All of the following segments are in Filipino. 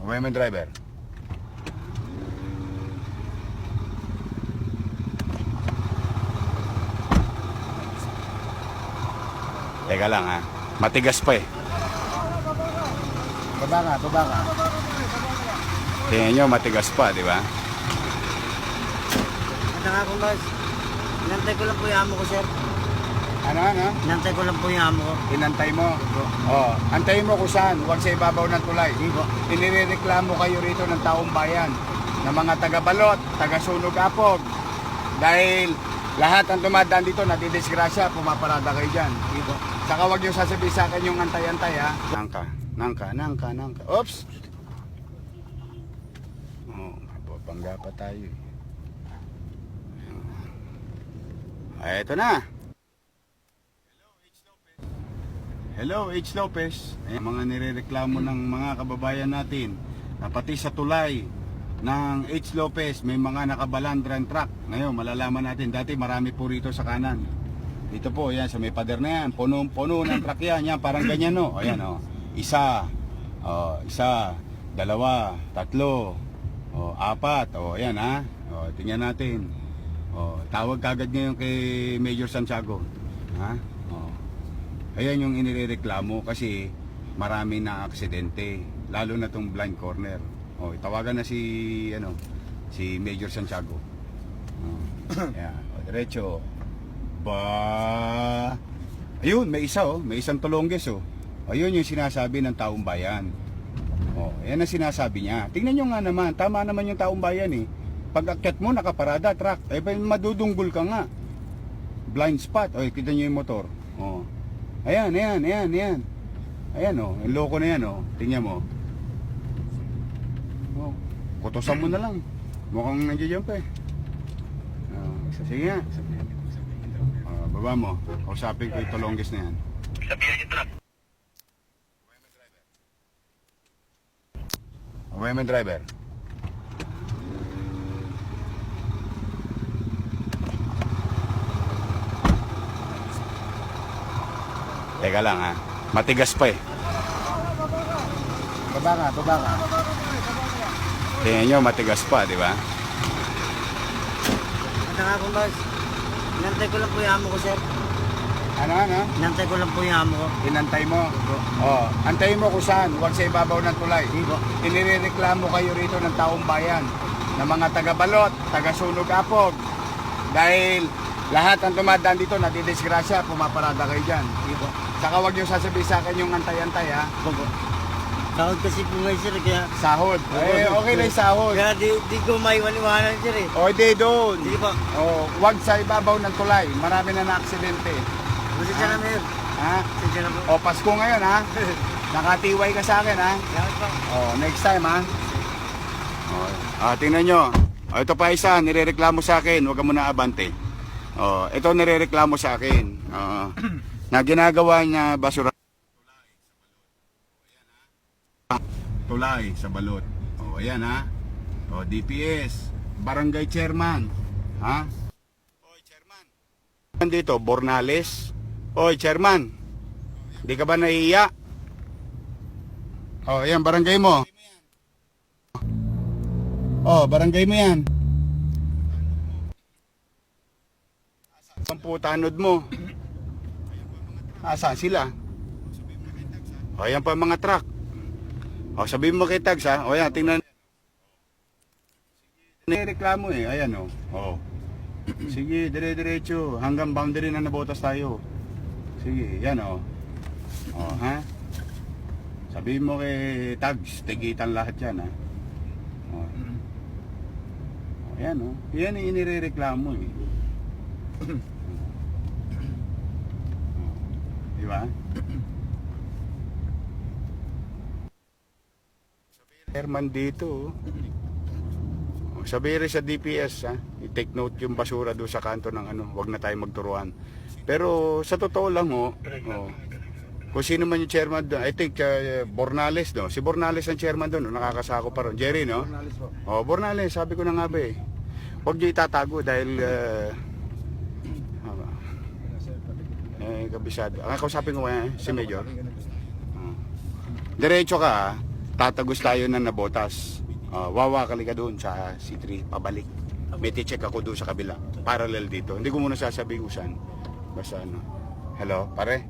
Women driver. Teka lang ha. Matigas pa eh. Baba ka. Tingnan nyo, matigas pa, di ba? Ito nga kung guys, inantay ko lang po yung amo ko, sir. Ano? Inantay ko lang po yung amo ko. Inantay mo? Oh, antayin mo kung saan, huwag sa ibabaw ng tulay. Hindi po. Inireklamo kayo rito ng taong bayan, ng mga taga-balot, taga-sunog apog. Dahil lahat ang dumadaan dito, nadidisgrasya, pumaparada kayo dyan. Hindi po. Saka huwag nyo sasabihin sa akin yung antay-antay ha. Nangka. Oops! Oh, mapapangga pa tayo eh. Ay, eto na. Hello, H. Lopez. Ayan, mga nirereklamo ng mga kababayan natin na pati sa tulay ng H. Lopez may mga nakabalandran truck. Ngayon, malalaman natin. Dati marami po rito sa kanan. Dito po, yan, sa may pader na yan. Puno ng truck yan. Yan, parang ganyan, no? Ayan, oh. Isa, dalawa, tatlo, apat. Ayan, ha? Tingnan natin. Tawag kagad ngayon kay Major Santiago. Ha? Ayan yung inireklamo kasi marami na aksidente, lalo na tong blind corner. Tawagan na si Major Santiago. Ayan, diretso. Ayun, may isang Tolonges Ayun yung sinasabi ng taong bayan. Ayan ang sinasabi niya. Tingnan nyo nga naman, tama naman yung taong bayan eh. Pag akyat mo, nakaparada, truck. Madudunggol ka nga. Blind spot. Kita nyo yung motor. Ayan. Ayan yung loko na yan Tingnan mo. Kutusan mo na lang. Mukhang nandiyan pa eh. Sige nga. Baba mo. Kausapin ko yung Tolonges na yan. Sabihan yung truck. Women driver. Teka lang ha. Matigas pa eh. Baba ka. Tingnan nyo, matigas pa, di ba? Ito nga kung guys, inantay ko lang po yung amo ko, sir. Ano? Inantay ko lang po yung amo ko. Inantay mo? Antayin mo kung saan, huwag sa ibabaw ng tulay. Hindi po. Inireklamo kayo rito ng taong bayan, ng mga taga-balot, taga-sunog apog. Dahil lahat ang dumadaan dito, nadidisgrasya, pumaparada kayo dyan. Hindi po. Saka huwag nyo sasabihin sa akin yung antay-antay ha. Opo. Sahod kasi po ngayon, sir, kaya... Sahod. Okay na yung sahod. Kaya di ko maiwan-iwanan, sir eh. Hindi doon. Hindi po. Huwag sa ibabaw ng tulay. Marami na na-aksidente. Kasi siya na, mayor. Ha? Siya na po. Pasko ngayon ha. Nakatiway ka sa akin ha. Salamat po. Next time ha. Tingnan nyo. Ito pa isa, nirereklamo sa akin. Huwag ka muna abante. Ito nirereklamo sa akin. Na ginagawa niya basura. Tulay sa balot. Ayan ha. DPS. Barangay Chairman. Ha? Oy, Chairman. Dito, Bornales. Oy, Chairman. Hindi ka ba nahihiya? Ayan, barangay mo. Barangay mo yan. Ang putanod mo. Saan sila? Ayan pa mga truck. Sabihin mo kay Tags ha. Ayan, tingnan. Nireklamo eh. Ayan Sige, dire-diretso. Hanggang boundary na nabotas tayo. Sige, yan ha? Sabihin mo kay Tags, tigitan lahat yan ha. Ayan Yan yung inireklamo eh. Diba? Chairman dito sabi rin sa DPS i-take note yung basura doon sa kanto ng wag na tayo magturuan. Pero sa totoo lang kung sino man yung chairman doon, I think Bornales si Bornales ang chairman doon, nakakasako pa ron. Jerry Bornales po. Bornales, sabi ko na nga ba huwag niyo itatago dahil kabisado. Kausapin ko si Major. Diretso ka tatagos tayo ng Nabotas. Wawakali ka doon sa C3, pabalik. May check ako doon sa kabila. Parallel dito. Hindi ko muna sasabihin kung saan. Basta ano. Hello, pare?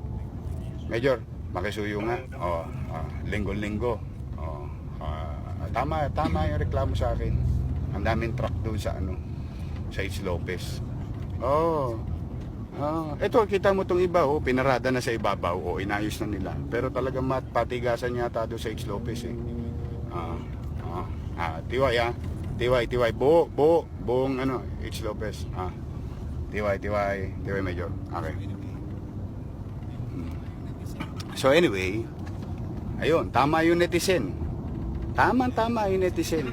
Major, makisuyo nga. Linggo-linggo. Tama yung reklamo sa akin. Ang daming truck doon sa ano, sa H. Lopez. Ito, kita mo tong iba, pinarada na sa ibabaw, inayos na nila. Pero talagang patigasan yata doon sa H. Lopez eh. Tiway, buong ano, H. Lopez. Tiway Major. Okay. So anyway, ayun, tama yung netizen. Tama yung netizen.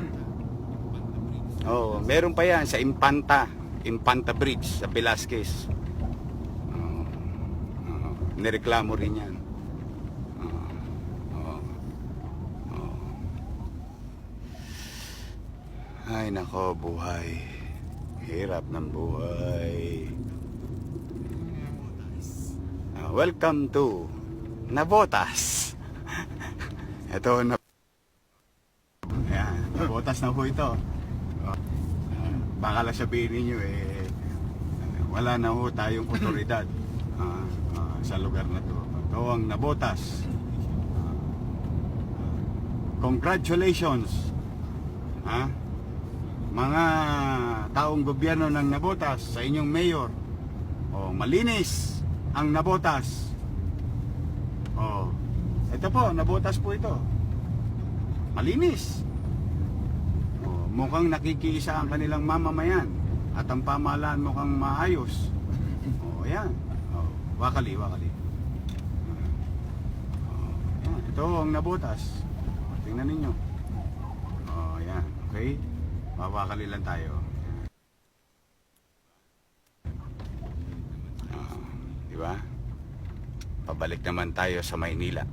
Meron pa yan sa Infanta Bridge sa Velasquez. Nireklamo rin yan. Ay nako, buhay. Hirap ng buhay. Welcome to Nabotas. Ito na. Ayan, Nabotas na po ito. Baka lang sabihin ninyo wala na ho tayong otoridad sa lugar na to. Ito ang Nabotas. Congratulations, mga taong gobyerno ng Nabotas, sa inyong mayor. Malinis ang Nabotas. Ito po, Nabotas po ito. Malinis. Mukhang nakikiisa ang kanilang mamamayan at ang pamahalaan mukhang maayos. Yan. Wakali. Yan. Ito ang Nabotas. Tingnan ninyo. Yan. Okay. Mawakali lang tayo. Diba? Pabalik naman tayo sa Maynila.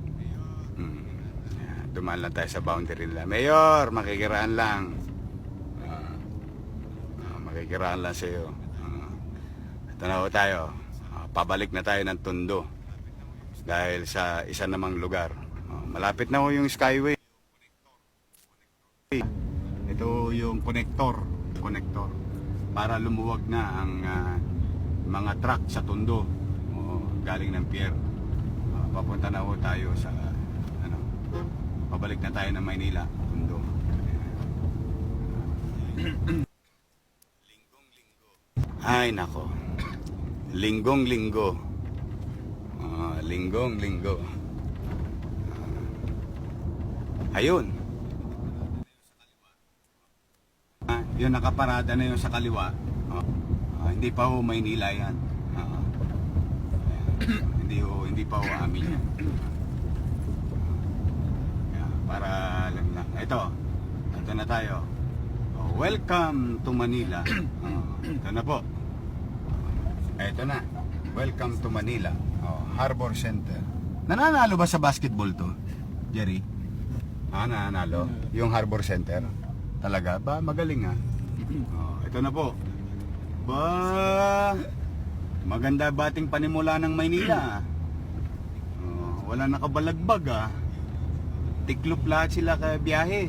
Dumaan lang tayo sa boundary nila. Mayor, makikiraan lang. Makikiraan lang sa iyo. Ito na ho tayo. Pabalik na tayo ng Tondo. Dahil sa isa namang lugar. Malapit na ho yung Skyway. Ito yung connector para lumuwag na ang mga truck sa Tondo galing ng pier. Papunta na ho tayo sa pabalik na tayo ng Maynila, Tondo. Ay nako, linggong-linggo. Ayun. Yung nakaparada na yun sa kaliwa. Hindi pa ho Maynila yan. Hindi pa ho amin yan. Para lang na. Ito na tayo. Welcome to Manila. Ito na po. Ito na. Welcome to Manila. Harbor Center. Nananalo ba sa basketball to, Jerry? Nananalo? Yung Harbor Center? Talaga? Ba, magaling ito na po. Maganda bating panimula ng Maynila. Wala nakabalagbag Tiklop lahat sila ka biyahe.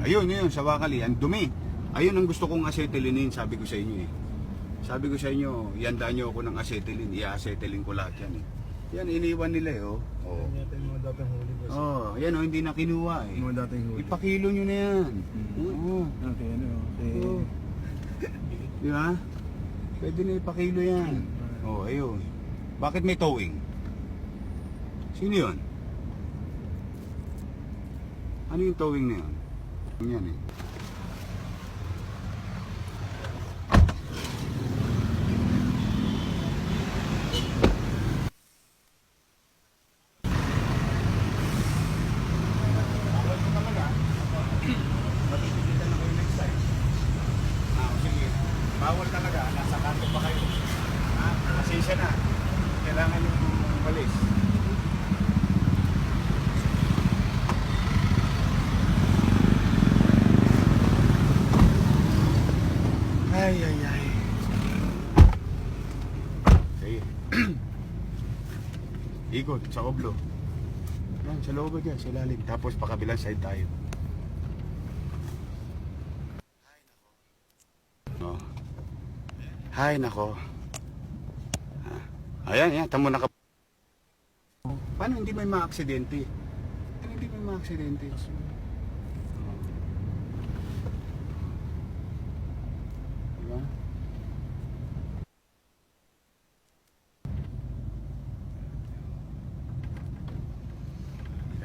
Ayun sa Wakali, ang dumi. Ayun ang gusto kong acetylinin, sabi ko sa inyo Sabi ko sa inyo, iandaan nyo ako ng acetylene, i-acetylene ko lahat yan Yan, iniwan nila Yan yata yung mga dating huli boss. Yan hindi na kinuha Mga dating huli. Ipakilo nyo na yan. Okay. Di ba? Pwede na ipakilo yan. Ayun. Bakit may towing? Sino yun? Ano yung towing na yun? Yan bawal talaga, nasa kanto pa kayo. Pasensya na. Kailangan yung walis. Ay. Sige. Ikot sa oblo. Yan, sa loob dyan, sa ilalim. Tapos pakabilang side tayo. Oh. Hay nako. Ayan, yan, tamo naka. Paano hindi may ma-aksidente? Paano hindi may ma-aksidente? Diba?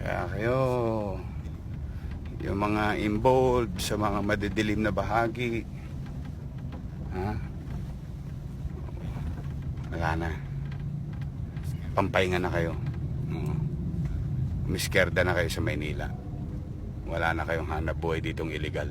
Kaya kayo, yung mga involved sa mga madidilim na bahagi, ha? Wala na. Pampahinga na kayo. Umiskerda na kayo sa Maynila. Wala na kayong hanap buhay ditong illegal.